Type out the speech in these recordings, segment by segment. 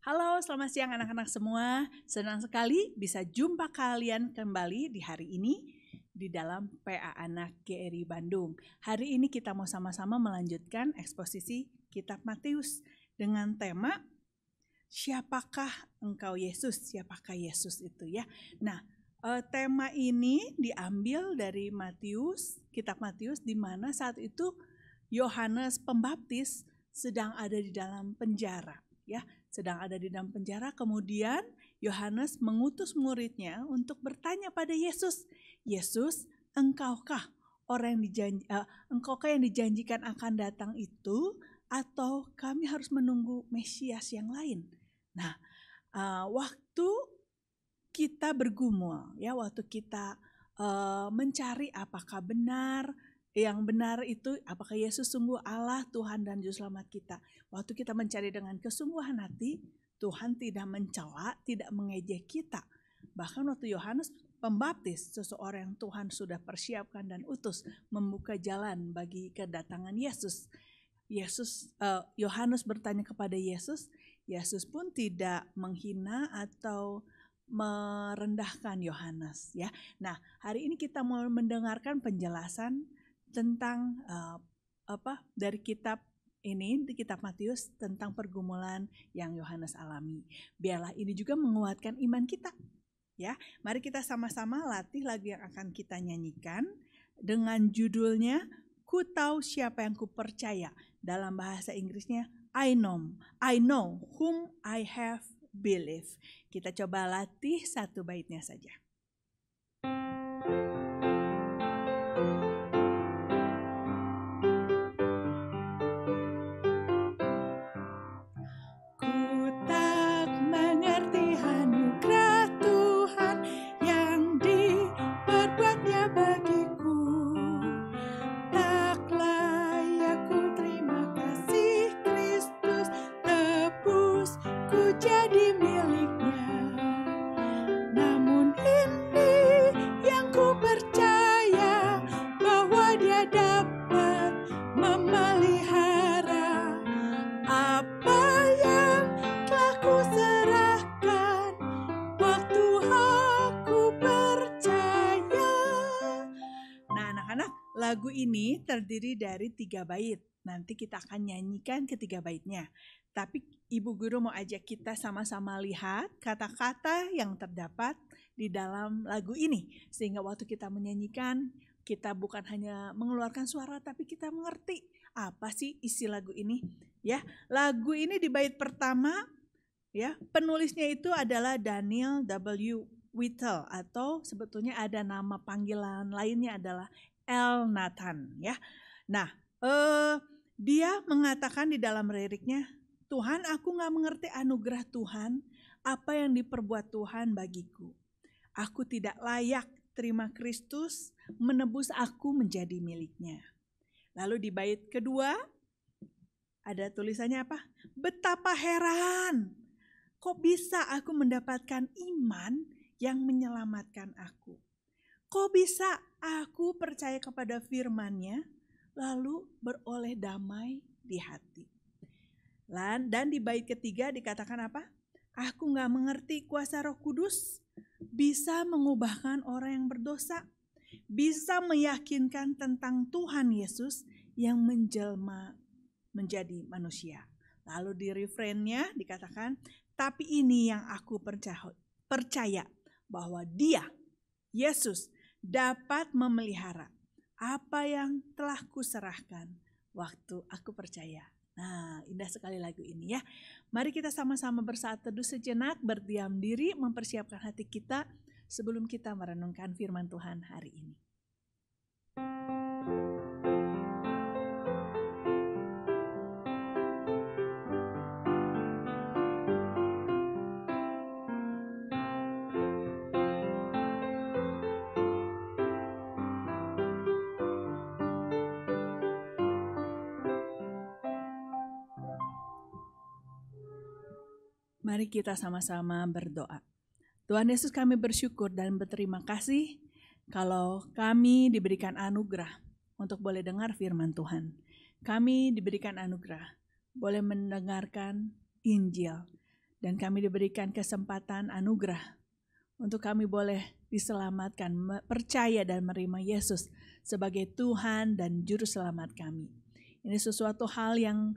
Halo, selamat siang anak-anak semua. Senang sekali bisa jumpa kalian kembali di hari ini di dalam PA Anak GRI Bandung. Hari ini kita mau sama-sama melanjutkan eksposisi Kitab Matius dengan tema Siapakah Engkau Yesus? Siapakah Yesus itu ya? Nah, tema ini diambil dari Matius, Kitab Matius, di mana saat itu Yohanes Pembaptis sedang ada di dalam penjara, ya. Sedang ada di dalam penjara, kemudian Yohanes mengutus muridnya untuk bertanya pada Yesus, Yesus, engkaukah yang dijanjikan akan datang itu, atau kami harus menunggu Mesias yang lain? Nah, waktu kita bergumul, ya, waktu kita mencari apakah benar, yang benar itu apakah Yesus sungguh Allah, Tuhan dan Juru Selamat kita. Waktu kita mencari dengan kesungguhan hati, Tuhan tidak mencela, tidak mengejek kita. Bahkan waktu Yohanes Pembaptis, seseorang yang Tuhan sudah persiapkan dan utus, membuka jalan bagi kedatangan Yesus. Yohanes bertanya kepada Yesus, Yesus pun tidak menghina atau merendahkan Yohanes, ya. Nah, hari ini kita mau mendengarkan penjelasan tentang dari kitab ini, di kitab Matius, tentang pergumulan yang Yohanes alami. Biarlah ini juga menguatkan iman kita, ya. Mari kita sama-sama latih lagu yang akan kita nyanyikan dengan judulnya Ku Tahu Siapa Yang Ku Percaya. Dalam bahasa Inggrisnya I know whom I have believed. Kita coba latih satu baitnya saja. Lagu ini terdiri dari 3 bait. Nanti kita akan nyanyikan ketiga baitnya. Tapi Ibu Guru mau ajak kita sama-sama lihat kata-kata yang terdapat di dalam lagu ini. Sehingga waktu kita menyanyikan, kita bukan hanya mengeluarkan suara, tapi kita mengerti apa sih isi lagu ini. Ya, lagu ini di bait pertama, ya, penulisnya itu adalah Daniel W. Whittle, atau sebetulnya ada nama panggilan lainnya adalah Elnathan, ya. Nah, dia mengatakan di dalam liriknya, Tuhan, aku gak mengerti anugerah Tuhan, apa yang diperbuat Tuhan bagiku. Aku tidak layak terima Kristus menebus aku menjadi miliknya. Lalu di bait kedua ada tulisannya apa? Betapa heran, kok bisa aku mendapatkan iman yang menyelamatkan aku? Kok bisa aku percaya kepada firman-Nya lalu beroleh damai di hati? Dan di bait ketiga dikatakan apa? Aku gak mengerti kuasa Roh Kudus bisa mengubahkan orang yang berdosa, bisa meyakinkan tentang Tuhan Yesus yang menjelma menjadi manusia. Lalu di refrainnya dikatakan, tapi ini yang aku percaya bahwa Dia, Yesus, dapat memelihara apa yang telah kuserahkan waktu aku percaya. Nah, indah sekali lagu ini, ya. Mari kita sama-sama bersaat teduh sejenak, berdiam diri, mempersiapkan hati kita sebelum kita merenungkan firman Tuhan hari ini. Mari kita sama-sama berdoa. Tuhan Yesus, kami bersyukur dan berterima kasih kalau kami diberikan anugerah untuk boleh dengar firman Tuhan. Kami diberikan anugerah boleh mendengarkan Injil. Dan kami diberikan kesempatan anugerah untuk kami boleh diselamatkan, percaya dan menerima Yesus sebagai Tuhan dan Juru Selamat kami. Ini sesuatu hal yang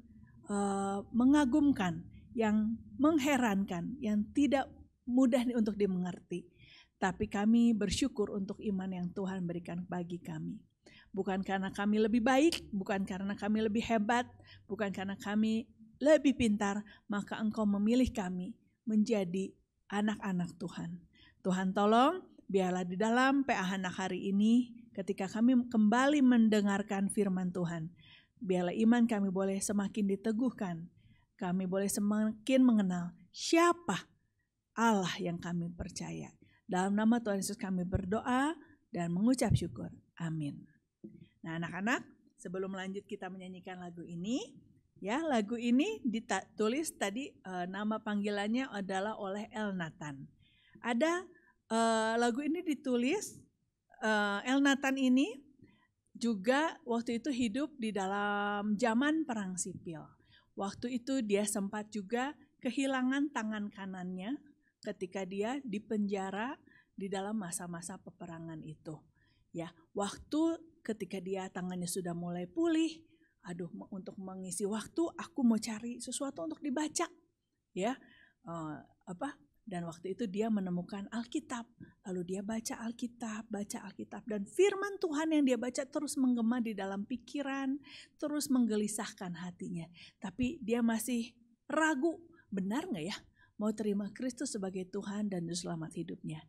mengagumkan, yang mengherankan, yang tidak mudah untuk dimengerti. Tapi kami bersyukur untuk iman yang Tuhan berikan bagi kami. Bukan karena kami lebih baik, bukan karena kami lebih hebat, bukan karena kami lebih pintar, maka Engkau memilih kami menjadi anak-anak Tuhan. Tuhan tolong, biarlah di dalam PA Hanak hari ini, ketika kami kembali mendengarkan firman Tuhan, biarlah iman kami boleh semakin diteguhkan, kami boleh semakin mengenal siapa Allah yang kami percaya. Dalam nama Tuhan Yesus kami berdoa dan mengucap syukur. Amin. Nah anak-anak, sebelum lanjut kita menyanyikan lagu ini, ya, lagu ini ditulis tadi nama panggilannya adalah oleh Elnatan. Ada lagu ini ditulis Elnatan ini juga waktu itu hidup di dalam zaman perang sipil. Waktu itu dia sempat juga kehilangan tangan kanannya ketika dia dipenjara di dalam masa-masa peperangan itu. Ya, waktu ketika dia tangannya sudah mulai pulih, untuk mengisi waktu aku mau cari sesuatu untuk dibaca, ya, dan waktu itu dia menemukan Alkitab, lalu dia baca Alkitab, dan firman Tuhan yang dia baca terus menggema di dalam pikiran, terus menggelisahkan hatinya. Tapi dia masih ragu, benar nggak ya, mau terima Kristus sebagai Tuhan dan Juru Selamat hidupnya.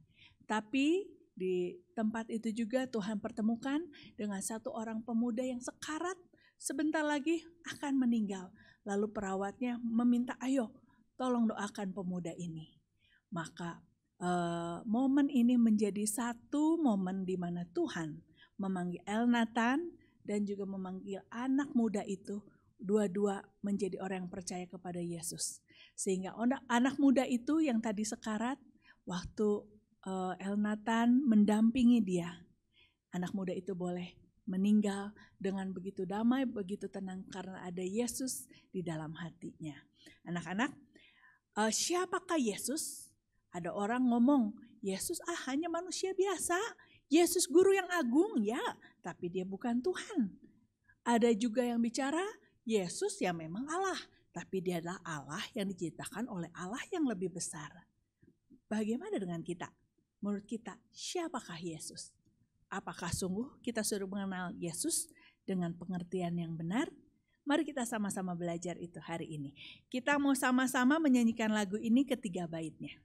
Tapi di tempat itu juga Tuhan pertemukan dengan satu orang pemuda yang sekarat, sebentar lagi akan meninggal. Lalu perawatnya meminta, ayo tolong doakan pemuda ini. Maka momen ini menjadi satu momen di mana Tuhan memanggil Elnatan dan juga memanggil anak muda itu, dua-dua menjadi orang yang percaya kepada Yesus. Sehingga anak muda itu yang tadi sekarat, waktu Elnatan mendampingi dia, anak muda itu boleh meninggal dengan begitu damai, begitu tenang karena ada Yesus di dalam hatinya. Anak-anak, siapakah Yesus? Ada orang ngomong, Yesus hanya manusia biasa, Yesus guru yang agung, ya, tapi dia bukan Tuhan. Ada juga yang bicara, Yesus ya memang Allah, tapi dia adalah Allah yang diciptakan oleh Allah yang lebih besar. Bagaimana dengan kita? Menurut kita, siapakah Yesus? Apakah sungguh kita sudah mengenal Yesus dengan pengertian yang benar? Mari kita sama-sama belajar itu hari ini. Kita mau sama-sama menyanyikan lagu ini ketiga baitnya.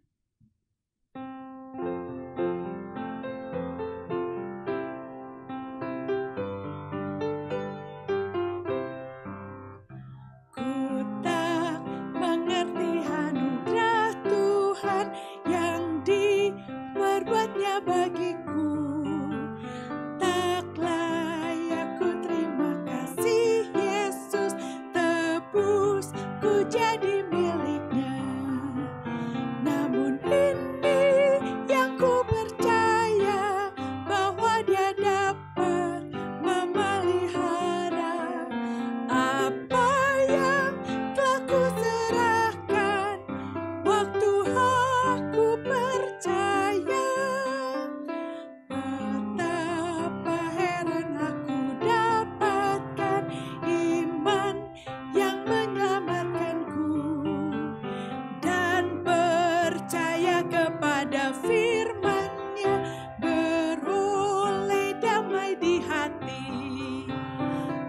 Ku tak mengerti anugerah Tuhan yang diperbuatnya bagiku. Jadi miliknya, namun ini yang ku percaya bahwa dia dapat memelihara apa yang telah ku serahkan. Waktu aku percaya, betapa heran aku dapatkan iman yang kepada firman-Nya, beroleh damai di hati.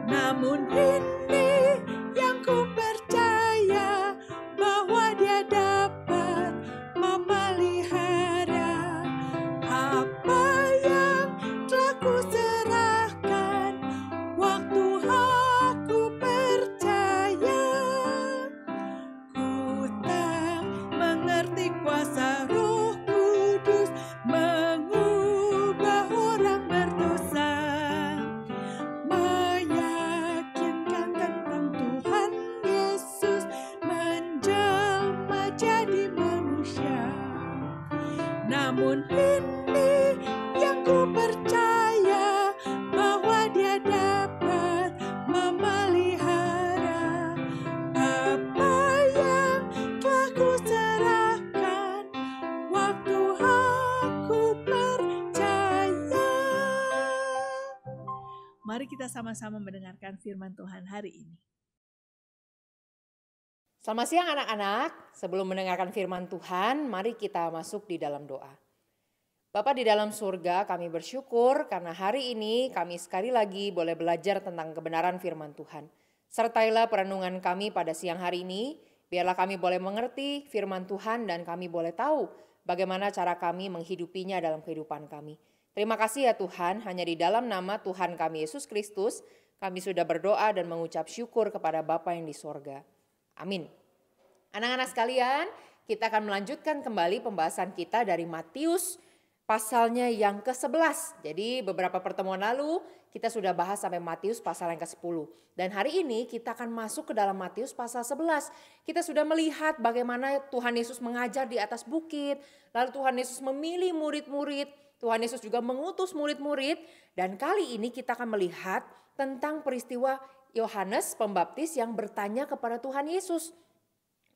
Namun ini yang ku percaya bahwa dia dapat memelihara apa yang telah ku serahkan. Waktu aku percaya, ku tak mengerti kuasa Roh Kudus mengubah orang berdosa, meyakinkan tentang Tuhan Yesus menjelma jadi manusia. Namun ini yang ku percaya bahwa dia dapat memelihara apa yang telah ku serahkan. kita sama-sama mendengarkan firman Tuhan hari ini. Selamat siang anak-anak. Sebelum mendengarkan firman Tuhan, mari kita masuk di dalam doa. Bapa di dalam surga, kami bersyukur karena hari ini kami sekali lagi boleh belajar tentang kebenaran firman Tuhan. Sertailah perenungan kami pada siang hari ini, biarlah kami boleh mengerti firman Tuhan dan kami boleh tahu bagaimana cara kami menghidupinya dalam kehidupan kami. Terima kasih ya Tuhan, hanya di dalam nama Tuhan kami Yesus Kristus, kami sudah berdoa dan mengucap syukur kepada Bapa yang di sorga. Amin. Anak-anak sekalian, kita akan melanjutkan kembali pembahasan kita dari Matius pasalnya yang ke-11. Jadi beberapa pertemuan lalu kita sudah bahas sampai Matius pasal yang ke-10. Dan hari ini kita akan masuk ke dalam Matius pasal 11. Kita sudah melihat bagaimana Tuhan Yesus mengajar di atas bukit. Lalu Tuhan Yesus memilih murid-murid. Tuhan Yesus juga mengutus murid-murid. Dan kali ini kita akan melihat tentang peristiwa Yohanes Pembaptis yang bertanya kepada Tuhan Yesus.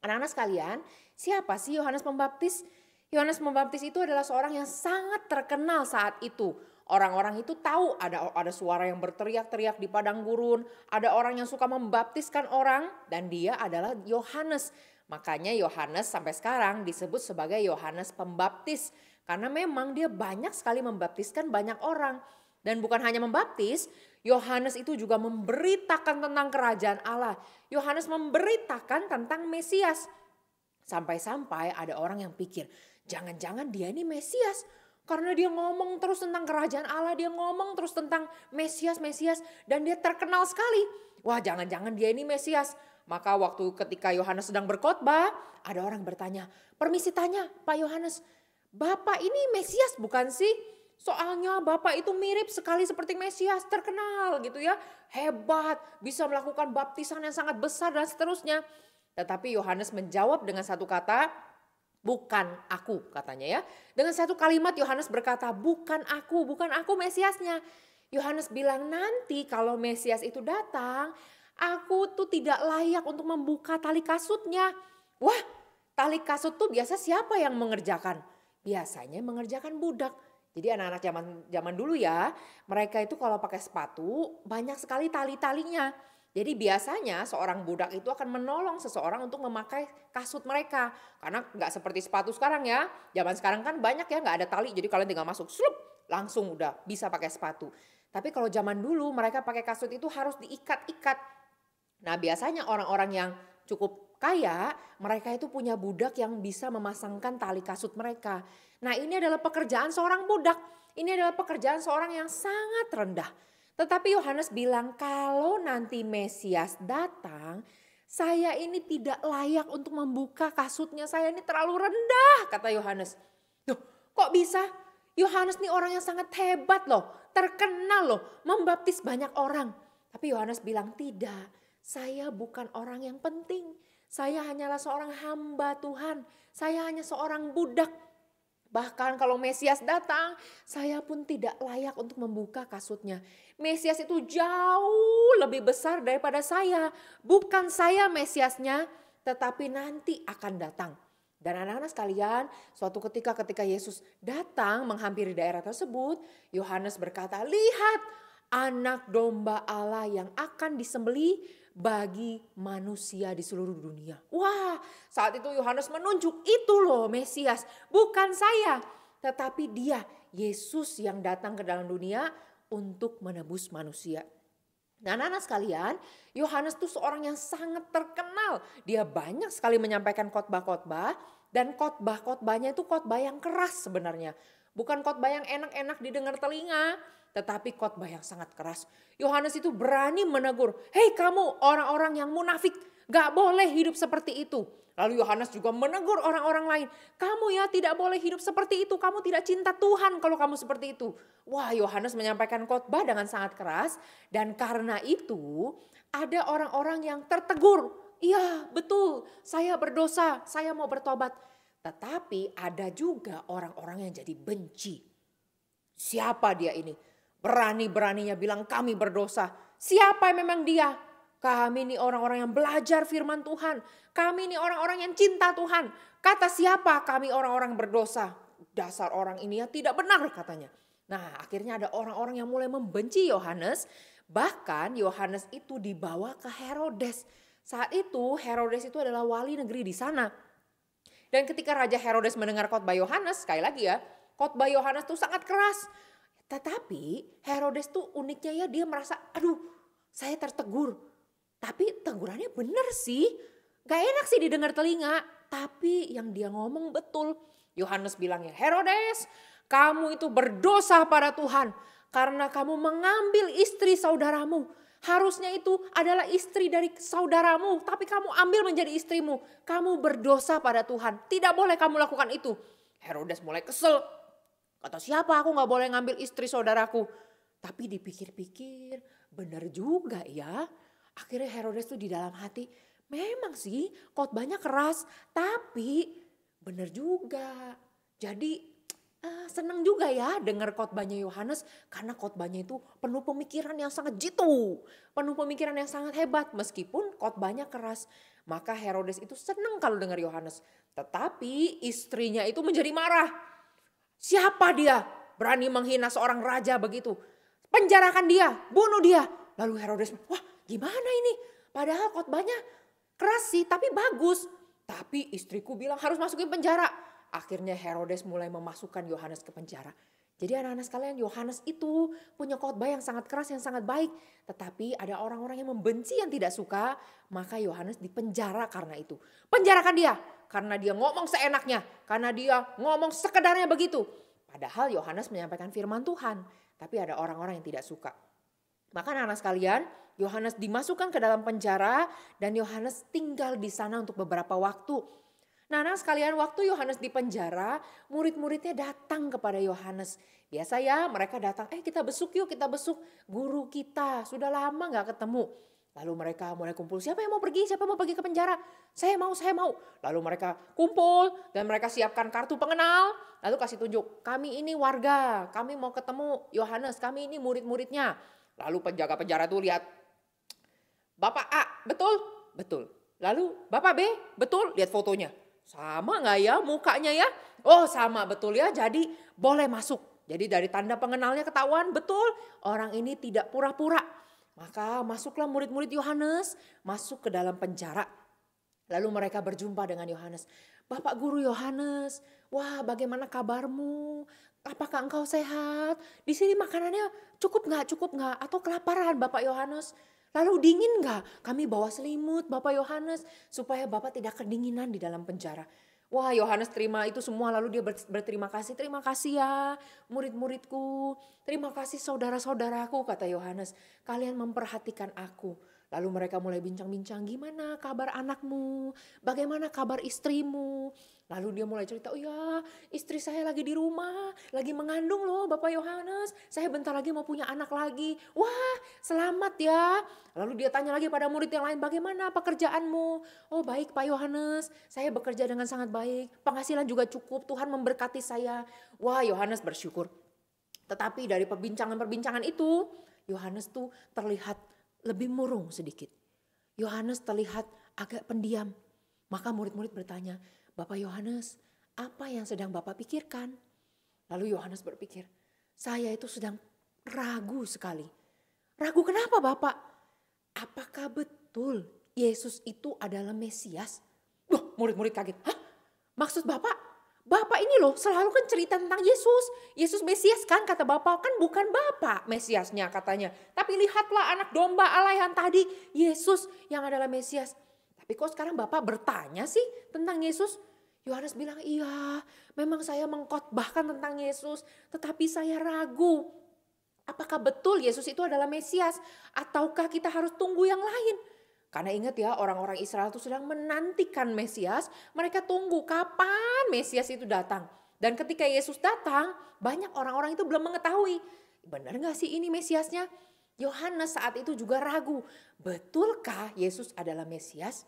Anak-anak sekalian, siapa sih Yohanes Pembaptis? Yohanes Pembaptis itu adalah seorang yang sangat terkenal saat itu. Orang-orang itu tahu ada suara yang berteriak-teriak di padang gurun, ada orang yang suka membaptiskan orang dan dia adalah Yohanes. Makanya Yohanes sampai sekarang disebut sebagai Yohanes Pembaptis karena memang dia banyak sekali membaptiskan banyak orang. Dan bukan hanya membaptis, Yohanes itu juga memberitakan tentang kerajaan Allah. Yohanes memberitakan tentang Mesias. Sampai-sampai ada orang yang pikir, jangan-jangan dia ini Mesias. Karena dia ngomong terus tentang kerajaan Allah, dia ngomong terus tentang Mesias, dan dia terkenal sekali. Wah, jangan-jangan dia ini Mesias. Maka waktu ketika Yohanes sedang berkhotbah, ada orang bertanya, permisi tanya Pak Yohanes, Bapak ini Mesias bukan sih? Soalnya Bapak itu mirip sekali seperti Mesias, terkenal gitu ya. Hebat, bisa melakukan baptisan yang sangat besar dan seterusnya. Tetapi Yohanes menjawab dengan satu kata, bukan aku katanya ya. Dengan satu kalimat Yohanes berkata, bukan aku Mesiasnya. Yohanes bilang nanti kalau Mesias itu datang, aku tuh tidak layak untuk membuka tali kasutnya. Wah, tali kasut tuh biasa siapa yang mengerjakan? Biasanya mengerjakan budak. Jadi anak-anak zaman dulu ya, mereka itu kalau pakai sepatu banyak sekali tali-talinya. Jadi biasanya seorang budak itu akan menolong seseorang untuk memakai kasut mereka. Karena nggak seperti sepatu sekarang ya. Zaman sekarang kan banyak ya nggak ada tali. Jadi kalian tinggal masuk, slup, langsung udah bisa pakai sepatu. Tapi kalau zaman dulu mereka pakai kasut itu harus diikat-ikat. Nah biasanya orang-orang yang cukup kaya, mereka itu punya budak yang bisa memasangkan tali kasut mereka. Nah ini adalah pekerjaan seorang budak, ini adalah pekerjaan seorang yang sangat rendah. Tetapi Yohanes bilang kalau nanti Mesias datang, saya ini tidak layak untuk membuka kasutnya, saya ini terlalu rendah kata Yohanes. Loh, kok bisa? Yohanes nih orang yang sangat hebat loh, terkenal loh, membaptis banyak orang. Tapi Yohanes bilang tidak, saya bukan orang yang penting. Saya hanyalah seorang hamba Tuhan, saya hanya seorang budak. Bahkan kalau Mesias datang, saya pun tidak layak untuk membuka kasutnya. Mesias itu jauh lebih besar daripada saya. Bukan saya Mesiasnya, tetapi nanti akan datang. Dan anak-anak sekalian, suatu ketika Yesus datang menghampiri daerah tersebut, Yohanes berkata, lihat anak domba Allah yang akan disembelih bagi manusia di seluruh dunia. Wah, saat itu Yohanes menunjuk itu loh Mesias, bukan saya, tetapi dia, Yesus yang datang ke dalam dunia untuk menebus manusia. Nah anak-anak sekalian, Yohanes itu seorang yang sangat terkenal. Dia banyak sekali menyampaikan khotbah-khotbah dan khotbah-khotbahnya itu khotbah yang keras sebenarnya. Bukan khotbah yang enak-enak didengar telinga, tetapi khotbah yang sangat keras. Yohanes itu berani menegur, hei kamu orang-orang yang munafik, gak boleh hidup seperti itu. Lalu Yohanes juga menegur orang-orang lain, kamu ya tidak boleh hidup seperti itu, kamu tidak cinta Tuhan kalau kamu seperti itu. Wah, Yohanes menyampaikan khotbah dengan sangat keras dan karena itu ada orang-orang yang tertegur. Iya betul, saya berdosa, saya mau bertobat. Tetapi ada juga orang-orang yang jadi benci. Siapa dia ini? Berani-beraninya bilang kami berdosa. Siapa yang memang dia? Kami ini orang-orang yang belajar firman Tuhan. Kami ini orang-orang yang cinta Tuhan. Kata siapa kami orang-orang berdosa? Dasar orang ini ya tidak benar katanya. Nah akhirnya ada orang-orang yang mulai membenci Yohanes. Bahkan Yohanes itu dibawa ke Herodes. Saat itu Herodes itu adalah wali negeri di sana. Dan ketika Raja Herodes mendengar khotbah Yohanes, sekali lagi ya, khotbah Yohanes itu sangat keras. Tetapi Herodes tuh uniknya ya, dia merasa aduh saya tertegur. Tapi tegurannya benar sih, gak enak sih didengar telinga. Tapi yang dia ngomong betul. Yohanes bilang ya, Herodes kamu itu berdosa pada Tuhan. Karena kamu mengambil istri saudaramu. Harusnya itu adalah istri dari saudaramu. Tapi kamu ambil menjadi istrimu. Kamu berdosa pada Tuhan. Tidak boleh kamu lakukan itu. Herodes mulai kesel. Kata siapa aku gak boleh ngambil istri saudaraku. Tapi dipikir-pikir benar juga ya. Akhirnya Herodes tuh di dalam hati. Memang sih khotbahnya keras. Tapi benar juga. Jadi senang juga ya dengar khotbahnya Yohanes, karena khotbahnya itu penuh pemikiran yang sangat jitu, penuh pemikiran yang sangat hebat meskipun khotbahnya keras. Maka Herodes itu senang kalau dengar Yohanes, tetapi istrinya itu menjadi marah. Siapa dia berani menghina seorang raja begitu? Penjarakan dia, bunuh dia. Lalu Herodes, wah gimana ini? Padahal khotbahnya keras sih tapi bagus. Tapi istriku bilang harus masukin penjara. Akhirnya Herodes mulai memasukkan Yohanes ke penjara. Jadi anak-anak sekalian, Yohanes itu punya khotbah yang sangat keras, yang sangat baik. Tetapi ada orang-orang yang membenci, yang tidak suka. Maka Yohanes dipenjara karena itu. Penjarakan dia karena dia ngomong seenaknya. Karena dia ngomong sekedarnya begitu. Padahal Yohanes menyampaikan firman Tuhan. Tapi ada orang-orang yang tidak suka. Maka anak-anak sekalian, Yohanes dimasukkan ke dalam penjara. Dan Yohanes tinggal di sana untuk beberapa waktu. Nah, anak sekalian, waktu Yohanes di penjara, murid-muridnya datang kepada Yohanes. Biasa ya, mereka datang, kita besuk yuk, kita besuk guru kita. Sudah lama gak ketemu. Lalu mereka mulai kumpul, siapa yang mau pergi, siapa yang mau pergi ke penjara? Saya mau. Lalu mereka kumpul dan mereka siapkan kartu pengenal. Lalu kasih tunjuk, kami ini warga, kami mau ketemu Yohanes, kami ini murid-muridnya. Lalu penjaga penjara itu lihat, Bapak A, betul? Betul. Lalu Bapak B, betul? Lihat fotonya. Sama gak ya mukanya ya? Oh sama betul ya, jadi boleh masuk. Jadi dari tanda pengenalnya ketahuan betul orang ini tidak pura-pura. Maka masuklah murid-murid Yohanes masuk ke dalam penjara. Lalu mereka berjumpa dengan Yohanes. Bapak Guru Yohanes, wah bagaimana kabarmu? Apakah engkau sehat? Di sini makanannya cukup gak? Atau kelaparan Bapak Yohanes? Lalu dingin gak? Kami bawa selimut Bapak Yohanes supaya Bapak tidak kedinginan di dalam penjara. Wah Yohanes terima itu semua lalu dia berterima kasih. Terima kasih ya murid-muridku. Terima kasih saudara-saudaraku kata Yohanes. Kalian memperhatikan aku. Lalu mereka mulai bincang-bincang gimana kabar anakmu. Bagaimana kabar istrimu. Lalu dia mulai cerita, oh ya istri saya lagi di rumah, lagi mengandung loh Bapak Yohanes. Saya bentar lagi mau punya anak lagi. Wah selamat ya. Lalu dia tanya lagi pada murid yang lain, bagaimana pekerjaanmu? Oh baik Pak Yohanes, saya bekerja dengan sangat baik. Penghasilan juga cukup, Tuhan memberkati saya. Wah Yohanes bersyukur. Tetapi dari perbincangan-perbincangan itu, Yohanes tuh terlihat lebih murung sedikit. Yohanes terlihat agak pendiam. Maka murid-murid bertanya, Bapak Yohanes, apa yang sedang Bapak pikirkan? Lalu Yohanes berpikir, saya itu sedang ragu sekali. Ragu kenapa Bapak? Apakah betul Yesus itu adalah Mesias? Wah, murid-murid kaget. Hah? Maksud Bapak? Bapak ini loh selalu kan cerita tentang Yesus. Yesus Mesias kan kata Bapak, kan bukan Bapak Mesiasnya katanya. Tapi lihatlah anak domba Allah yang tadi, Yesus yang adalah Mesias. Tapi kok sekarang Bapak bertanya sih tentang Yesus? Yohanes bilang, iya memang saya mengkhotbahkan tentang Yesus. Tetapi saya ragu. Apakah betul Yesus itu adalah Mesias? Ataukah kita harus tunggu yang lain? Karena ingat ya orang-orang Israel itu sedang menantikan Mesias. Mereka tunggu kapan Mesias itu datang. Dan ketika Yesus datang banyak orang-orang itu belum mengetahui. Benar gak sih ini Mesiasnya? Yohanes saat itu juga ragu. Betulkah Yesus adalah Mesias?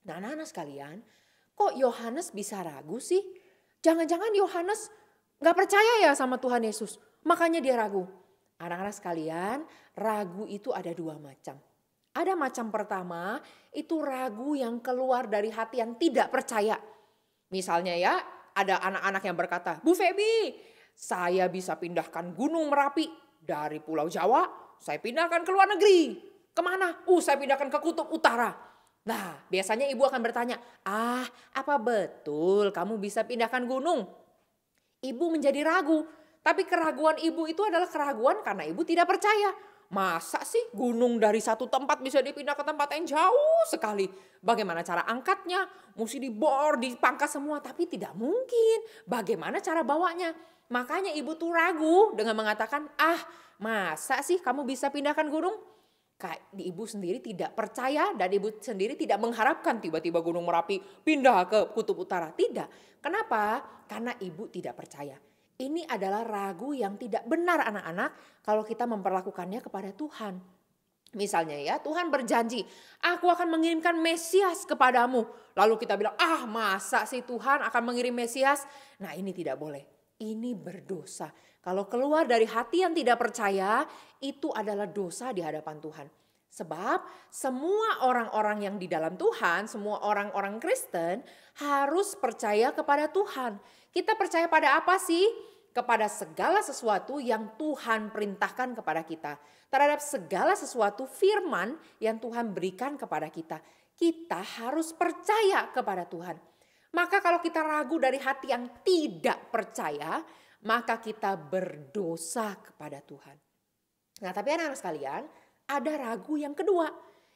Nah anak-anak sekalian, kok Yohanes bisa ragu sih? Jangan-jangan Yohanes gak percaya ya sama Tuhan Yesus. Makanya dia ragu. Anak-anak sekalian, ragu itu ada dua macam. Ada macam pertama, itu ragu yang keluar dari hati yang tidak percaya. Misalnya ya, ada anak-anak yang berkata, Bu Febi, saya bisa pindahkan Gunung Merapi dari Pulau Jawa saya pindahkan ke luar negeri. Kemana? Saya pindahkan ke kutub utara. Nah, biasanya ibu akan bertanya, apa betul kamu bisa pindahkan gunung? Ibu menjadi ragu, tapi keraguan ibu itu adalah keraguan karena ibu tidak percaya. Masa sih gunung dari satu tempat bisa dipindah ke tempat yang jauh sekali? Bagaimana cara angkatnya? Mesti dibor, dipangkas semua, tapi tidak mungkin. Bagaimana cara bawanya? Makanya ibu tuh ragu dengan mengatakan, masa sih kamu bisa pindahkan gunung? Ibu sendiri tidak percaya dan ibu sendiri tidak mengharapkan tiba-tiba Gunung Merapi pindah ke kutub utara. Tidak. Kenapa? Karena ibu tidak percaya. Ini adalah ragu yang tidak benar anak-anak kalau kita memperlakukannya kepada Tuhan. Misalnya ya, Tuhan berjanji, aku akan mengirimkan Mesias kepadamu. Lalu kita bilang, masa sih Tuhan akan mengirim Mesias? Nah, ini tidak boleh. Ini berdosa. Kalau keluar dari hati yang tidak percaya, itu adalah dosa di hadapan Tuhan. Sebab semua orang-orang yang di dalam Tuhan, semua orang-orang Kristen harus percaya kepada Tuhan. Kita percaya pada apa sih? Kepada segala sesuatu yang Tuhan perintahkan kepada kita. Terhadap segala sesuatu firman yang Tuhan berikan kepada kita. Kita harus percaya kepada Tuhan. Maka kalau kita ragu dari hati yang tidak percaya, maka kita berdosa kepada Tuhan. Nah, tapi anak-anak sekalian, ada ragu yang kedua,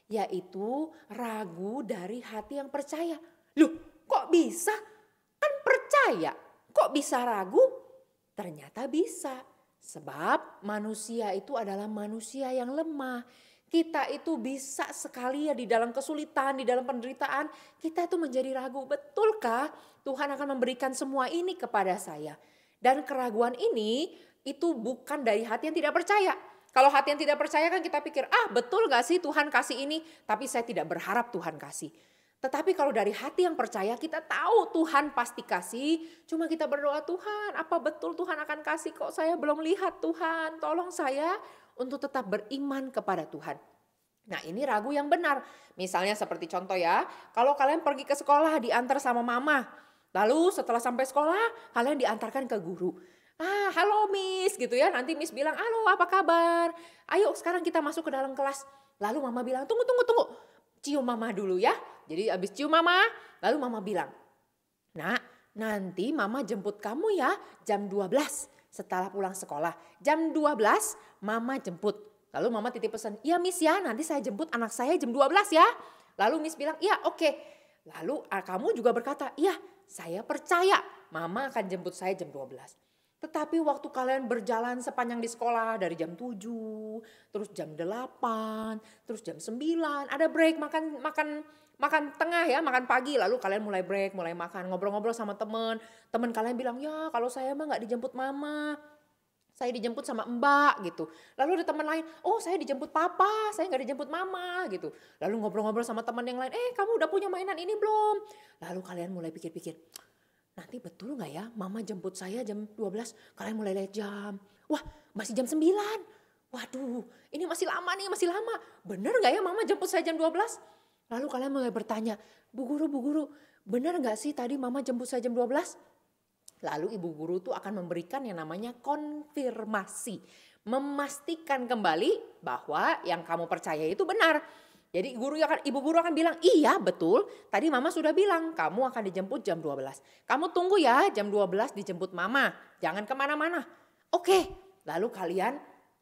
yaitu ragu dari hati yang percaya. Loh, kok bisa? Kan percaya. Kok bisa ragu? Ternyata bisa. Sebab manusia itu adalah manusia yang lemah. Kita itu bisa sekali ya di dalam kesulitan, di dalam penderitaan, kita itu menjadi ragu. Betulkah Tuhan akan memberikan semua ini kepada saya? Dan keraguan ini itu bukan dari hati yang tidak percaya. Kalau hati yang tidak percaya kan kita pikir, betul gak sih Tuhan kasih ini? Tapi saya tidak berharap Tuhan kasih. Tetapi kalau dari hati yang percaya, kita tahu Tuhan pasti kasih. Cuma kita berdoa, Tuhan apa betul Tuhan akan kasih? Kok saya belum lihat Tuhan? Tolong saya untuk tetap beriman kepada Tuhan. Nah, ini ragu yang benar. Misalnya seperti contoh ya, kalau kalian pergi ke sekolah diantar sama mama. Lalu setelah sampai sekolah kalian diantarkan ke guru. Halo Miss gitu ya. Nanti Miss bilang, halo apa kabar? Ayo sekarang kita masuk ke dalam kelas. Lalu mama bilang, tunggu. Cium mama dulu ya. Jadi habis cium mama, lalu mama bilang, Nak, nanti mama jemput kamu ya jam 12 setelah pulang sekolah. Jam 12 mama jemput. Lalu mama titip pesan, iya Miss ya nanti saya jemput anak saya jam 12 ya. Lalu Miss bilang, iya oke. Lalu kamu juga berkata, iya saya percaya mama akan jemput saya jam 12. Tetapi waktu kalian berjalan sepanjang di sekolah dari jam 7, terus jam 8, terus jam 9, ada break makan tengah ya, makan pagi, lalu kalian mulai break, mulai makan, ngobrol-ngobrol sama teman kalian bilang, ya kalau saya mah gak dijemput mama, saya dijemput sama mbak gitu. Lalu ada teman lain, saya dijemput papa, saya gak dijemput mama gitu. Lalu ngobrol-ngobrol sama teman yang lain, kamu udah punya mainan ini belum? Lalu kalian mulai pikir-pikir, nanti betul gak ya mama jemput saya jam 12, kalian mulai lihat jam, wah masih jam 9. Waduh ini masih lama nih, masih lama. Bener gak ya mama jemput saya jam 12? Lalu kalian mulai bertanya, Bu guru, bener gak sih tadi mama jemput saya jam 12? Lalu ibu guru tuh akan memberikan yang namanya konfirmasi. Memastikan kembali bahwa yang kamu percaya itu benar. Jadi ibu guru akan bilang, iya betul tadi mama sudah bilang kamu akan dijemput jam 12. Kamu tunggu ya jam 12 dijemput mama, jangan kemana-mana. Oke, lalu kalian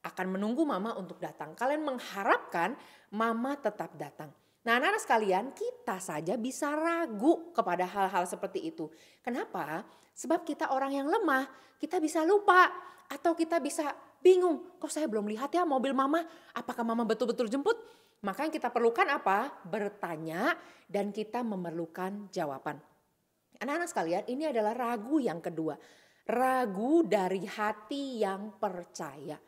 akan menunggu mama untuk datang. Kalian mengharapkan mama tetap datang. Nah anak-anak sekalian, kita saja bisa ragu kepada hal-hal seperti itu. Kenapa? Sebab kita orang yang lemah, kita bisa lupa. Atau kita bisa bingung, kok saya belum lihat ya mobil mama, apakah mama betul-betul jemput? Maka yang kita perlukan apa? Bertanya dan kita memerlukan jawaban. Anak-anak sekalian, ini adalah ragu yang kedua. Ragu dari hati yang percaya.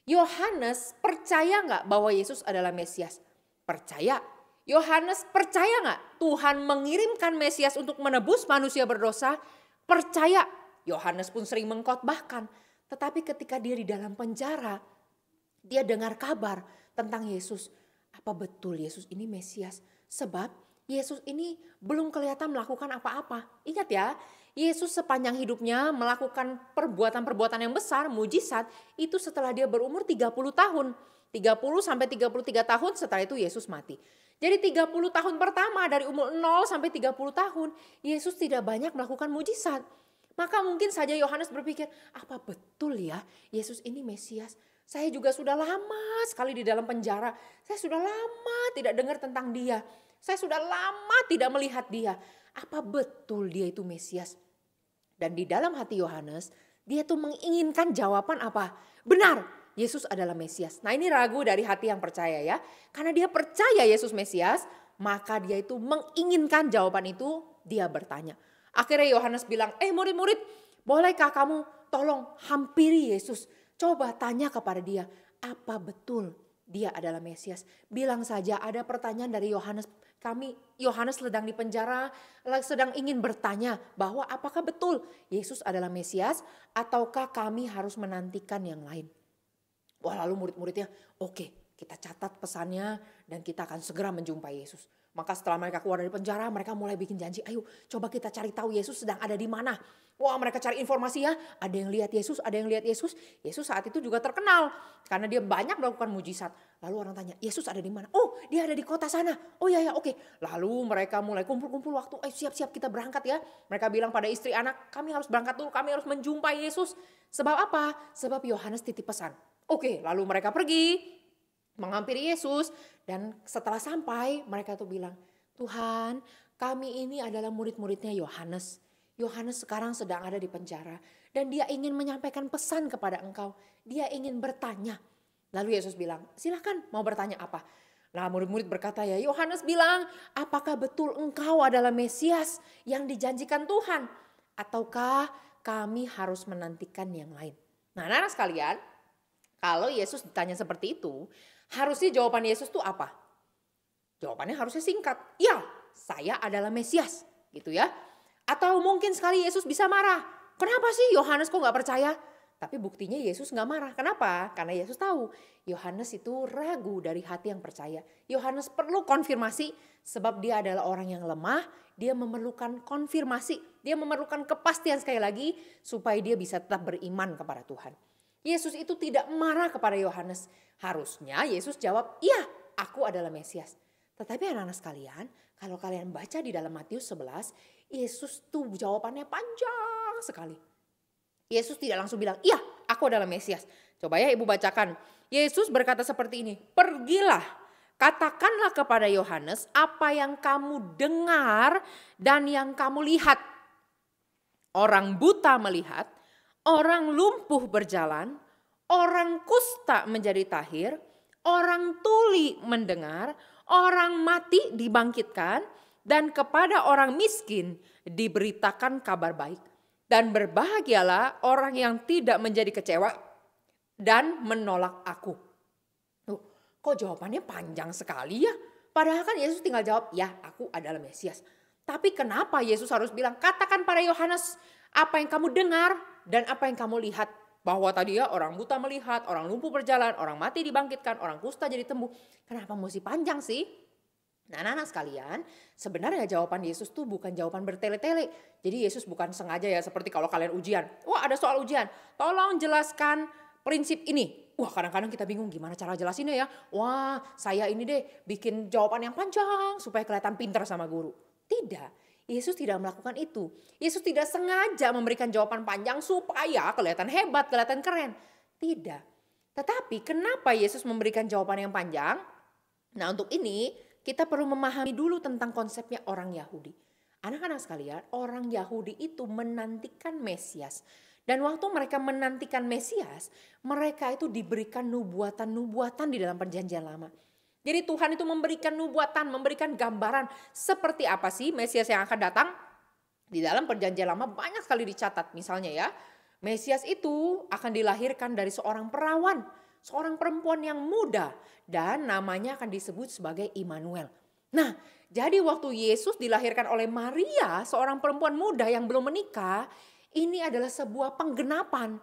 Yohanes percaya gak bahwa Yesus adalah Mesias? Percaya. Yohanes percaya gak Tuhan mengirimkan Mesias untuk menebus manusia berdosa? Percaya. Yohanes pun sering mengkhotbahkan. Tetapi ketika dia di dalam penjara, dia dengar kabar tentang Yesus. Apa betul Yesus ini Mesias? Sebab Yesus ini belum kelihatan melakukan apa-apa. Ingat ya, Yesus sepanjang hidupnya melakukan perbuatan-perbuatan yang besar, mujizat, itu setelah dia berumur 30 tahun. 30 sampai 33 tahun setelah itu Yesus mati. Jadi 30 tahun pertama dari umur 0 sampai 30 tahun Yesus tidak banyak melakukan mujizat. Maka mungkin saja Yohanes berpikir, apa betul ya Yesus ini Mesias? Saya juga sudah lama sekali di dalam penjara. Saya sudah lama tidak dengar tentang dia. Saya sudah lama tidak melihat dia. Apa betul dia itu Mesias? Dan di dalam hati Yohanes, dia tuh menginginkan jawaban apa? Benar, Yesus adalah Mesias. Nah ini ragu dari hati yang percaya ya. Karena dia percaya Yesus Mesias, maka dia itu menginginkan jawaban itu, dia bertanya. Akhirnya Yohanes bilang, murid-murid, bolehkah kamu tolong hampiri Yesus? Coba tanya kepada dia, apa betul dia adalah Mesias? Bilang saja ada pertanyaan dari Yohanes. Yohanes sedang di penjara, sedang ingin bertanya bahwa apakah betul Yesus adalah Mesias ataukah kami harus menantikan yang lain. Wah lalu murid-muridnya, oke, kita catat pesannya dan kita akan segera menjumpai Yesus. Maka setelah mereka keluar dari penjara, mereka mulai bikin janji, ayo coba kita cari tahu Yesus sedang ada di mana. Wah mereka cari informasi ya, ada yang lihat Yesus, ada yang lihat Yesus. Yesus saat itu juga terkenal karena dia banyak melakukan mujizat. Lalu orang tanya, Yesus ada di mana? Oh dia ada di kota sana. Oh ya oke. Lalu mereka mulai kumpul-kumpul waktu, ayo siap-siap kita berangkat ya. Mereka bilang pada istri anak, kami harus berangkat dulu, kami harus menjumpai Yesus. Sebab apa? Sebab Yohanes titip pesan. Oke, lalu mereka pergi menghampiri Yesus dan setelah sampai mereka tuh bilang, Tuhan kami ini adalah murid-muridnya Yohanes. Yohanes sekarang sedang ada di penjara dan dia ingin menyampaikan pesan kepada engkau. Dia ingin bertanya. Lalu Yesus bilang, silakan mau bertanya apa? Nah murid-murid berkata ya, Yohanes bilang, apakah betul engkau adalah Mesias yang dijanjikan Tuhan? Ataukah kami harus menantikan yang lain? Nah anak-anak sekalian, kalau Yesus ditanya seperti itu, harusnya jawaban Yesus itu apa? Jawabannya harusnya singkat. Ya, saya adalah Mesias. Gitu ya. Atau mungkin sekali Yesus bisa marah. Kenapa sih Yohanes kok gak percaya? Tapi buktinya Yesus gak marah. Kenapa? Karena Yesus tahu Yohanes itu ragu dari hati yang percaya. Yohanes perlu konfirmasi sebab dia adalah orang yang lemah. Dia memerlukan konfirmasi. Dia memerlukan kepastian sekali lagi supaya dia bisa tetap beriman kepada Tuhan. Yesus itu tidak marah kepada Yohanes. Harusnya Yesus jawab, iya aku adalah Mesias. Tetapi anak-anak sekalian, kalau kalian baca di dalam Matius 11, Yesus tuh jawabannya panjang sekali. Yesus tidak langsung bilang, iya aku adalah Mesias. Coba ya ibu bacakan. Yesus berkata seperti ini, pergilah, katakanlah kepada Yohanes apa yang kamu dengar dan yang kamu lihat. Orang buta melihat, orang lumpuh berjalan, orang kusta menjadi tahir, orang tuli mendengar, orang mati dibangkitkan, dan kepada orang miskin diberitakan kabar baik. Dan berbahagialah orang yang tidak menjadi kecewa dan menolak aku. Kok jawabannya panjang sekali ya? Padahal kan Yesus tinggal jawab, ya aku adalah Mesias. Tapi kenapa Yesus harus bilang, katakan pada Yohanes apa yang kamu dengar dan apa yang kamu lihat. Bahwa tadi ya orang buta melihat, orang lumpuh berjalan, orang mati dibangkitkan, orang kusta jadi sembuh. Kenapa mesti panjang sih? Nah anak-anak sekalian, sebenarnya jawaban Yesus tuh bukan jawaban bertele-tele. Jadi Yesus bukan sengaja ya seperti kalau kalian ujian. Wah ada soal ujian, tolong jelaskan prinsip ini. Wah kadang-kadang kita bingung gimana cara jelasinnya ya. Wah saya ini deh bikin jawaban yang panjang supaya kelihatan pintar sama guru. Tidak. Yesus tidak melakukan itu. Yesus tidak sengaja memberikan jawaban panjang supaya kelihatan hebat, kelihatan keren. Tidak. Tetapi kenapa Yesus memberikan jawaban yang panjang? Nah untuk ini kita perlu memahami dulu tentang konsepnya orang Yahudi. Anak-anak sekalian, orang Yahudi itu menantikan Mesias. Dan waktu mereka menantikan Mesias, mereka itu diberikan nubuatan-nubuatan di dalam perjanjian lama. Jadi Tuhan itu memberikan nubuatan, memberikan gambaran seperti apa sih Mesias yang akan datang. Di dalam perjanjian lama banyak sekali dicatat. Misalnya ya, Mesias itu akan dilahirkan dari seorang perawan, seorang perempuan yang muda. Dan namanya akan disebut sebagai Immanuel. Nah, jadi waktu Yesus dilahirkan oleh Maria, seorang perempuan muda yang belum menikah, ini adalah sebuah penggenapan.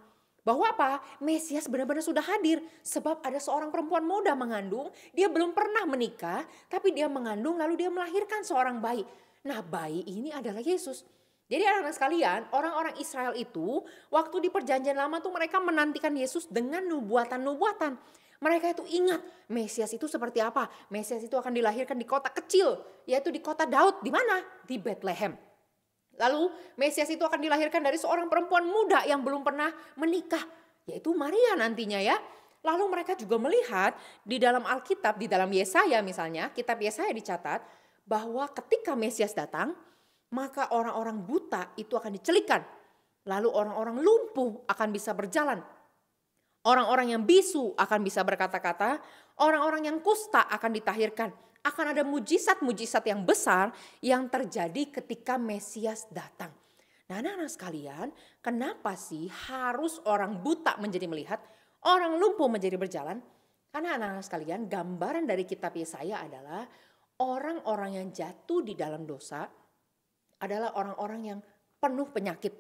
Bahwa apa? Mesias benar-benar sudah hadir. Sebab ada seorang perempuan muda mengandung. Dia belum pernah menikah. Tapi dia mengandung lalu dia melahirkan seorang bayi. Nah bayi ini adalah Yesus. Jadi anak-anak sekalian, orang-orang Israel itu waktu di perjanjian lama tuh mereka menantikan Yesus dengan nubuatan-nubuatan. Mereka itu ingat Mesias itu seperti apa. Mesias itu akan dilahirkan di kota kecil, yaitu di kota Daud. Di mana? Di Bethlehem. Lalu Mesias itu akan dilahirkan dari seorang perempuan muda yang belum pernah menikah, yaitu Maria nantinya ya. Lalu mereka juga melihat di dalam Alkitab, di dalam Yesaya misalnya, kitab Yesaya dicatat bahwa ketika Mesias datang, maka orang-orang buta itu akan dicelikan. Lalu orang-orang lumpuh akan bisa berjalan. Orang-orang yang bisu akan bisa berkata-kata, orang-orang yang kusta akan ditahirkan. Akan ada mujizat-mujizat yang besar yang terjadi ketika Mesias datang. Nah, anak-anak sekalian, kenapa sih harus orang buta menjadi melihat, orang lumpuh menjadi berjalan? Karena anak-anak sekalian, gambaran dari kitab Yesaya adalah orang-orang yang jatuh di dalam dosa adalah orang-orang yang penuh penyakit.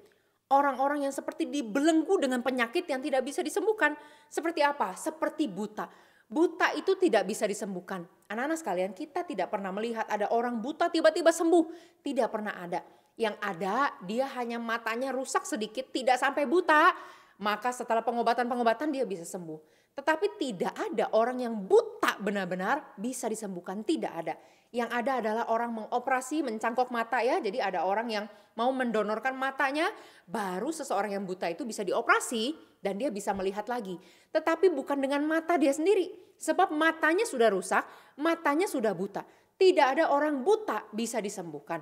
Orang-orang yang seperti dibelenggu dengan penyakit yang tidak bisa disembuhkan. Seperti apa? Seperti buta. Buta itu tidak bisa disembuhkan. Anak-anak sekalian, kita tidak pernah melihat ada orang buta tiba-tiba sembuh. Tidak pernah ada. Yang ada, dia hanya matanya rusak sedikit, tidak sampai buta. Maka setelah pengobatan-pengobatan dia bisa sembuh. Tetapi tidak ada orang yang buta benar-benar bisa disembuhkan. Tidak ada. Yang ada adalah orang mengoperasi, mencangkok mata ya. Jadi ada orang yang mau mendonorkan matanya, baru seseorang yang buta itu bisa dioperasi dan dia bisa melihat lagi. Tetapi bukan dengan mata dia sendiri. Sebab matanya sudah rusak, matanya sudah buta. Tidak ada orang buta bisa disembuhkan.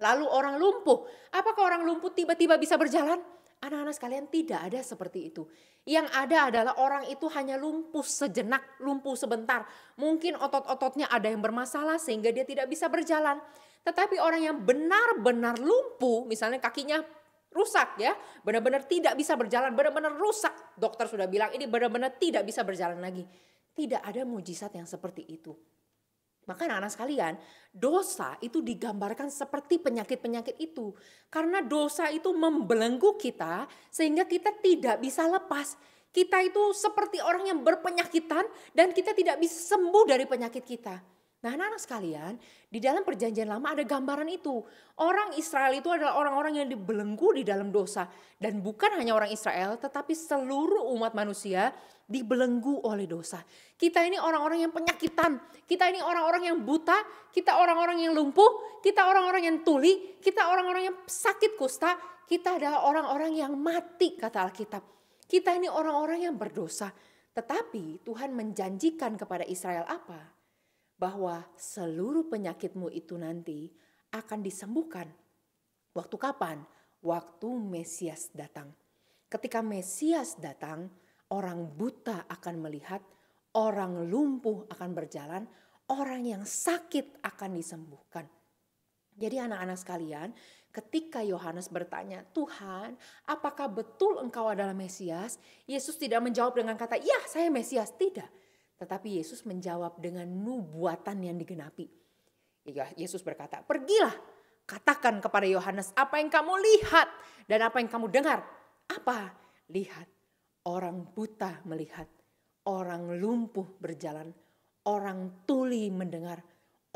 Lalu orang lumpuh, apakah orang lumpuh tiba-tiba bisa berjalan? Anak-anak sekalian, tidak ada seperti itu. Yang ada adalah orang itu hanya lumpuh sejenak, lumpuh sebentar. Mungkin otot-ototnya ada yang bermasalah sehingga dia tidak bisa berjalan. Tetapi orang yang benar-benar lumpuh, misalnya kakinya rusak ya, benar-benar tidak bisa berjalan, benar-benar rusak. Dokter sudah bilang ini benar-benar tidak bisa berjalan lagi. Tidak ada mujizat yang seperti itu. Maka anak-anak sekalian, dosa itu digambarkan seperti penyakit-penyakit itu. Karena dosa itu membelenggu kita sehingga kita tidak bisa lepas. Kita itu seperti orang yang berpenyakitan dan kita tidak bisa sembuh dari penyakit kita. Nah, anak-anak sekalian, di dalam perjanjian lama ada gambaran itu. Orang Israel itu adalah orang-orang yang dibelenggu di dalam dosa. Dan bukan hanya orang Israel, tetapi seluruh umat manusia dibelenggu oleh dosa. Kita ini orang-orang yang penyakitan, kita ini orang-orang yang buta, kita orang-orang yang lumpuh, kita orang-orang yang tuli, kita orang-orang yang sakit kusta, kita adalah orang-orang yang mati kata Alkitab. Kita ini orang-orang yang berdosa. Tetapi Tuhan menjanjikan kepada Israel apa? Bahwa seluruh penyakitmu itu nanti akan disembuhkan. Waktu kapan? Waktu Mesias datang. Ketika Mesias datang, orang buta akan melihat, orang lumpuh akan berjalan, orang yang sakit akan disembuhkan. Jadi anak-anak sekalian, ketika Yohanes bertanya, Tuhan, apakah betul engkau adalah Mesias? Yesus tidak menjawab dengan kata, ya saya Mesias, tidak. Tetapi Yesus menjawab dengan nubuatan yang digenapi. Yesus berkata, pergilah, katakan kepada Yohanes apa yang kamu lihat dan apa yang kamu dengar. Apa? Lihat, orang buta melihat, orang lumpuh berjalan, orang tuli mendengar,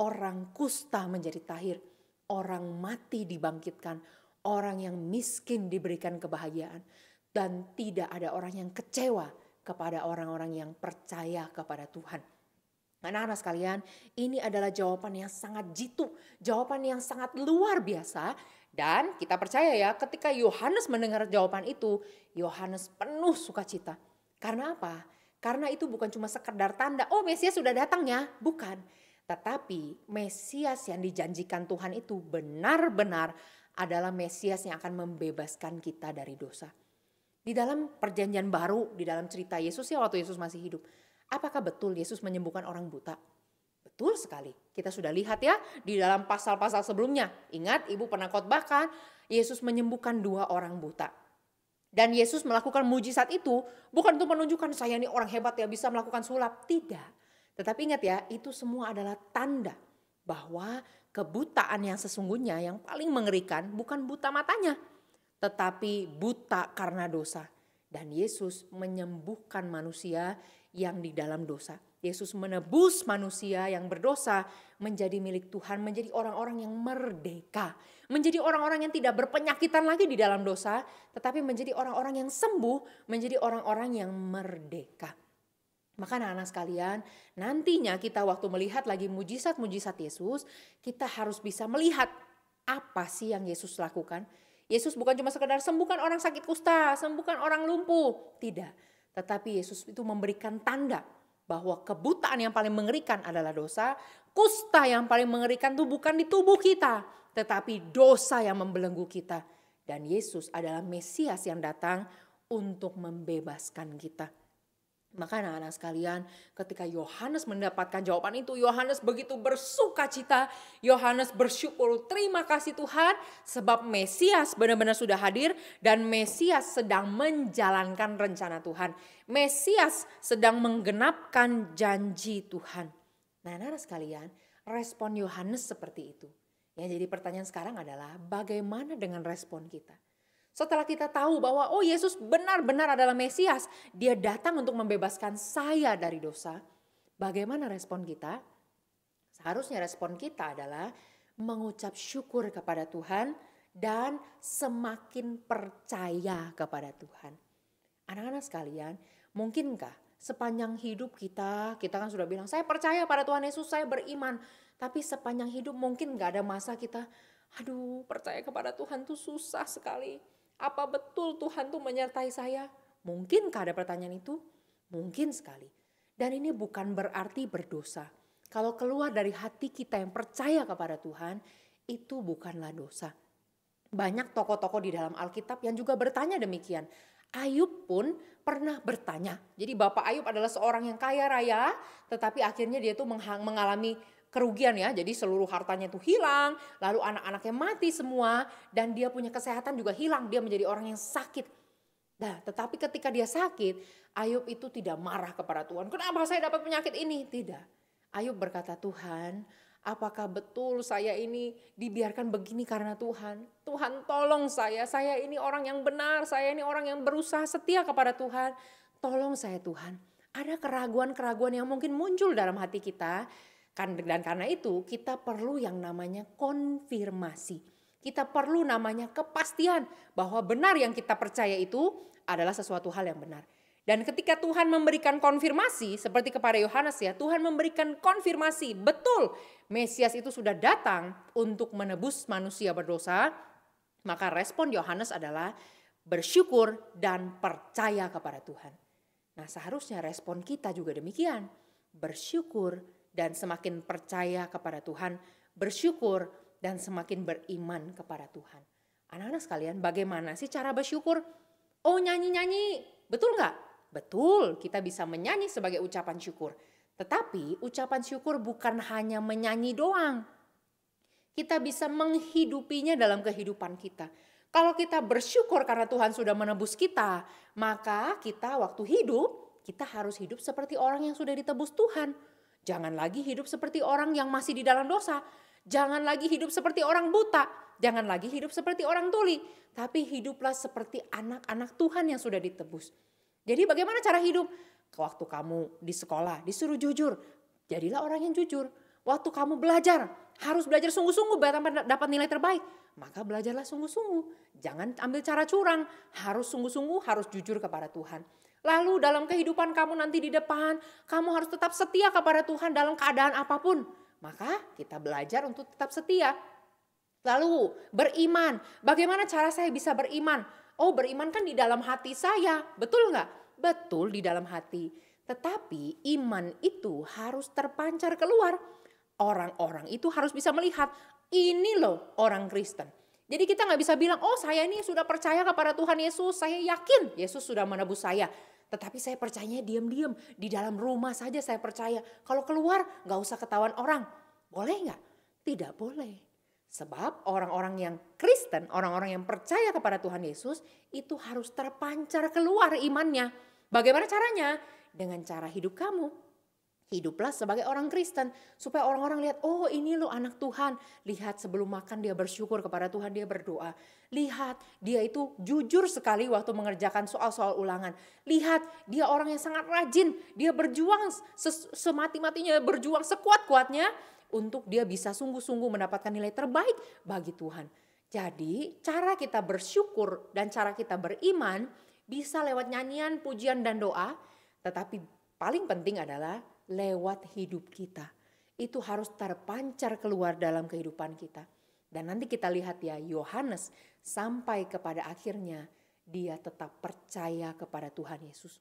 orang kusta menjadi tahir, orang mati dibangkitkan, orang yang miskin diberikan kebahagiaan, dan tidak ada orang yang kecewa kepada orang-orang yang percaya kepada Tuhan. Anak-anak sekalian, ini adalah jawaban yang sangat jitu, jawaban yang sangat luar biasa. Dan kita percaya ya, ketika Yohanes mendengar jawaban itu, Yohanes penuh sukacita. Karena apa? Karena itu bukan cuma sekedar tanda, oh Mesias sudah datang ya, bukan. Tetapi Mesias yang dijanjikan Tuhan itu benar-benar adalah Mesias yang akan membebaskan kita dari dosa. Di dalam perjanjian baru, di dalam cerita Yesus ya waktu Yesus masih hidup. Apakah betul Yesus menyembuhkan orang buta? Betul sekali. Kita sudah lihat ya di dalam pasal-pasal sebelumnya. Ingat ibu pernah khotbahkan Yesus menyembuhkan 2 orang buta. Dan Yesus melakukan mujizat itu bukan untuk menunjukkan saya ini orang hebat ya bisa melakukan sulap. Tidak. Tetapi ingat ya itu semua adalah tanda bahwa kebutaan yang sesungguhnya yang paling mengerikan bukan buta matanya. Tetapi buta karena dosa. Dan Yesus menyembuhkan manusia yang di dalam dosa. Yesus menebus manusia yang berdosa menjadi milik Tuhan, menjadi orang-orang yang merdeka. Menjadi orang-orang yang tidak berpenyakitan lagi di dalam dosa, tetapi menjadi orang-orang yang sembuh, menjadi orang-orang yang merdeka. Maka anak-anak sekalian, nantinya kita waktu melihat lagi mujizat-mujizat Yesus, kita harus bisa melihat apa sih yang Yesus lakukan. Yesus bukan cuma sekedar sembuhkan orang sakit kusta, sembuhkan orang lumpuh. Tidak, tetapi Yesus itu memberikan tanda bahwa kebutaan yang paling mengerikan adalah dosa. Kusta yang paling mengerikan itu bukan di tubuh kita, tetapi dosa yang membelenggu kita. Dan Yesus adalah Mesias yang datang untuk membebaskan kita. Maka anak-anak sekalian, ketika Yohanes mendapatkan jawaban itu, Yohanes begitu bersuka cita. Yohanes bersyukur, terima kasih Tuhan, sebab Mesias benar-benar sudah hadir dan Mesias sedang menjalankan rencana Tuhan. Mesias sedang menggenapkan janji Tuhan. Nah, anak-anak sekalian, respon Yohanes seperti itu. Ya, jadi pertanyaan sekarang adalah bagaimana dengan respon kita? Setelah kita tahu bahwa Yesus benar-benar adalah Mesias, dia datang untuk membebaskan saya dari dosa. Bagaimana respon kita? Seharusnya respon kita adalah mengucap syukur kepada Tuhan dan semakin percaya kepada Tuhan. Anak-anak sekalian, mungkinkah sepanjang hidup kita kan sudah bilang, saya percaya pada Tuhan Yesus, saya beriman. Tapi sepanjang hidup mungkin gak ada masa kita, percaya kepada Tuhan tuh susah sekali. Apa betul Tuhan tuh menyertai saya? Mungkinkah ada pertanyaan itu? Mungkin sekali. Dan ini bukan berarti berdosa. Kalau keluar dari hati kita yang percaya kepada Tuhan, itu bukanlah dosa. Banyak tokoh-tokoh di dalam Alkitab yang juga bertanya demikian. Ayub pun pernah bertanya. Jadi Bapak Ayub adalah seorang yang kaya raya, tetapi akhirnya dia tuh mengalami kerugian ya, jadi seluruh hartanya itu hilang, lalu anak-anaknya mati semua, dan dia punya kesehatan juga hilang, dia menjadi orang yang sakit. Nah, tetapi ketika dia sakit, Ayub itu tidak marah kepada Tuhan. Kenapa saya dapat penyakit ini? Tidak. Ayub berkata, Tuhan, apakah betul saya ini dibiarkan begini karena Tuhan? Tuhan tolong saya ini orang yang benar, saya ini orang yang berusaha setia kepada Tuhan. Tolong saya Tuhan. Ada keraguan-keraguan yang mungkin muncul dalam hati kita. Dan karena itu kita perlu yang namanya konfirmasi. Kita perlu namanya kepastian bahwa benar yang kita percaya itu adalah sesuatu hal yang benar. Dan ketika Tuhan memberikan konfirmasi seperti kepada Yohanes ya, Tuhan memberikan konfirmasi betul Mesias itu sudah datang untuk menebus manusia berdosa. Maka respon Yohanes adalah bersyukur dan percaya kepada Tuhan. Nah, seharusnya respon kita juga demikian. Bersyukur dan semakin percaya kepada Tuhan, bersyukur dan semakin beriman kepada Tuhan. Anak-anak sekalian, bagaimana sih cara bersyukur? Nyanyi-nyanyi, betul nggak? Betul, kita bisa menyanyi sebagai ucapan syukur. Tetapi ucapan syukur bukan hanya menyanyi doang. Kita bisa menghidupinya dalam kehidupan kita. Kalau kita bersyukur karena Tuhan sudah menebus kita, maka kita waktu hidup, kita harus hidup seperti orang yang sudah ditebus Tuhan. Jangan lagi hidup seperti orang yang masih di dalam dosa. Jangan lagi hidup seperti orang buta. Jangan lagi hidup seperti orang tuli. Tapi hiduplah seperti anak-anak Tuhan yang sudah ditebus. Jadi bagaimana cara hidup? Waktu kamu di sekolah disuruh jujur. Jadilah orang yang jujur. Waktu kamu belajar, harus belajar sungguh-sungguh dapat nilai terbaik. Maka belajarlah sungguh-sungguh. Jangan ambil cara curang. Harus sungguh-sungguh, harus jujur kepada Tuhan. Lalu dalam kehidupan kamu nanti di depan, kamu harus tetap setia kepada Tuhan dalam keadaan apapun. Maka kita belajar untuk tetap setia. Lalu beriman. Bagaimana cara saya bisa beriman? Beriman kan di dalam hati saya. Betul nggak? Betul di dalam hati. Tetapi iman itu harus terpancar keluar. Orang-orang itu harus bisa melihat, ini loh orang Kristen. Jadi kita nggak bisa bilang, saya ini sudah percaya kepada Tuhan Yesus. Saya yakin Yesus sudah menebus saya. Tetapi saya percayanya diam-diam. Di dalam rumah saja saya percaya. Kalau keluar gak usah ketahuan orang. Boleh gak? Tidak boleh. Sebab orang-orang yang Kristen, orang-orang yang percaya kepada Tuhan Yesus, itu harus terpancar keluar imannya. Bagaimana caranya? Dengan cara hidup kamu. Hiduplah sebagai orang Kristen. Supaya orang-orang lihat, ini loh anak Tuhan. Lihat sebelum makan dia bersyukur kepada Tuhan, dia berdoa. Lihat dia itu jujur sekali waktu mengerjakan soal-soal ulangan. Lihat dia orang yang sangat rajin. Dia berjuang semati-matinya, berjuang sekuat-kuatnya. Untuk dia bisa sungguh-sungguh mendapatkan nilai terbaik bagi Tuhan. Jadi cara kita bersyukur dan cara kita beriman bisa lewat nyanyian, pujian dan doa. Tetapi paling penting adalah lewat hidup kita. Itu harus terpancar keluar dalam kehidupan kita. Dan nanti kita lihat ya, Yohanes sampai kepada akhirnya dia tetap percaya kepada Tuhan Yesus.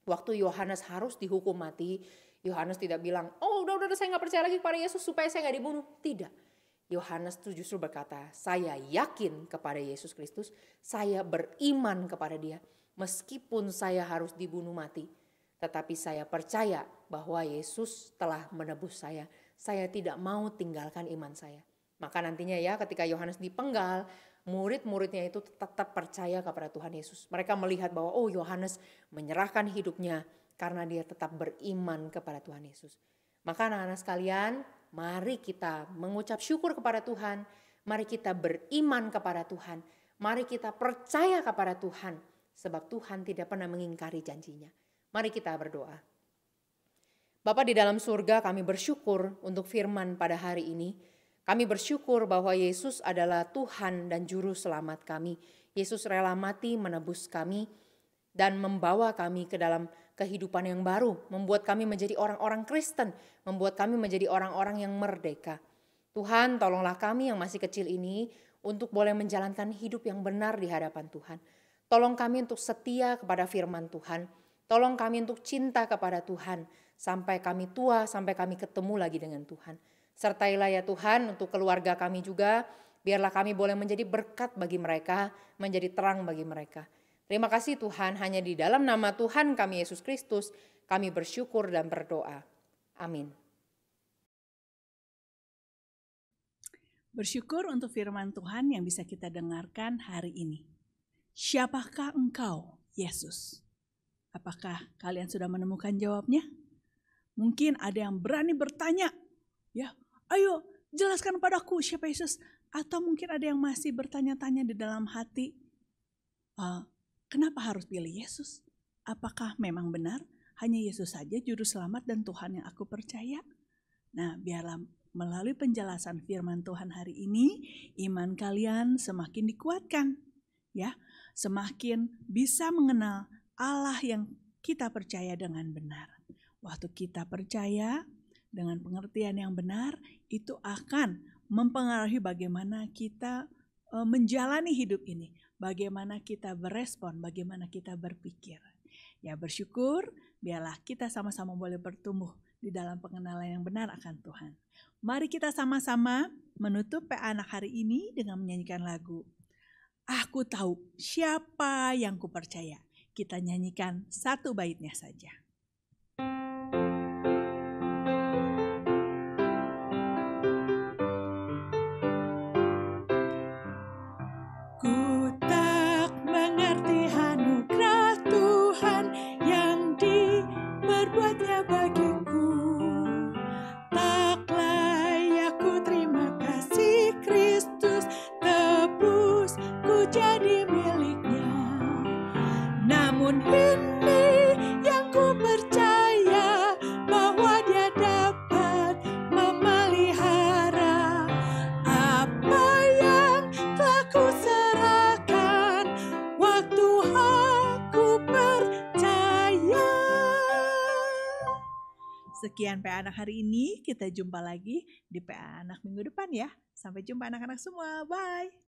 Waktu Yohanes harus dihukum mati, Yohanes tidak bilang, oh udah saya gak percaya lagi kepada Yesus supaya saya gak dibunuh. Tidak. Yohanes itu justru berkata, saya yakin kepada Yesus Kristus, saya beriman kepada dia. Meskipun saya harus dibunuh mati, tetapi saya percaya bahwa Yesus telah menebus saya. Saya tidak mau tinggalkan iman saya. Maka nantinya ya ketika Yohanes dipenggal, murid-muridnya itu tetap percaya kepada Tuhan Yesus. Mereka melihat bahwa oh Yohanes menyerahkan hidupnya karena dia tetap beriman kepada Tuhan Yesus. Maka anak-anak sekalian, mari kita mengucap syukur kepada Tuhan. Mari kita beriman kepada Tuhan. Mari kita percaya kepada Tuhan. Sebab Tuhan tidak pernah mengingkari janjinya. Mari kita berdoa. Bapa di dalam surga, kami bersyukur untuk firman pada hari ini. Kami bersyukur bahwa Yesus adalah Tuhan dan Juru Selamat kami. Yesus rela mati menebus kami dan membawa kami ke dalam kehidupan yang baru, membuat kami menjadi orang-orang Kristen, membuat kami menjadi orang-orang yang merdeka. Tuhan, tolonglah kami yang masih kecil ini untuk boleh menjalankan hidup yang benar di hadapan Tuhan. Tolong kami untuk setia kepada firman Tuhan. Tolong kami untuk cinta kepada Tuhan sampai kami tua, sampai kami ketemu lagi dengan Tuhan. Sertailah ya Tuhan untuk keluarga kami juga, biarlah kami boleh menjadi berkat bagi mereka, menjadi terang bagi mereka. Terima kasih Tuhan, hanya di dalam nama Tuhan kami Yesus Kristus, kami bersyukur dan berdoa. Amin. Bersyukur untuk firman Tuhan yang bisa kita dengarkan hari ini. Siapakah engkau, Yesus? Apakah kalian sudah menemukan jawabnya? Mungkin ada yang berani bertanya, ya, ayo jelaskan padaku siapa Yesus. Atau mungkin ada yang masih bertanya-tanya di dalam hati, kenapa harus pilih Yesus? Apakah memang benar hanya Yesus saja juru selamat dan Tuhan yang aku percaya? Nah, biarlah melalui penjelasan firman Tuhan hari ini, iman kalian semakin dikuatkan, ya, semakin bisa mengenal Allah yang kita percaya dengan benar. Waktu kita percaya dengan pengertian yang benar, itu akan mempengaruhi bagaimana kita menjalani hidup ini. Bagaimana kita berespon, bagaimana kita berpikir. Ya, bersyukur, biarlah kita sama-sama boleh bertumbuh di dalam pengenalan yang benar akan Tuhan. Mari kita sama-sama menutup PA Anak hari ini dengan menyanyikan lagu Aku Tahu Siapa Yang Kupercaya. Kita nyanyikan satu baitnya saja. Sekian PA Anak hari ini, kita jumpa lagi di PA Anak minggu depan ya. Sampai jumpa anak-anak semua, bye.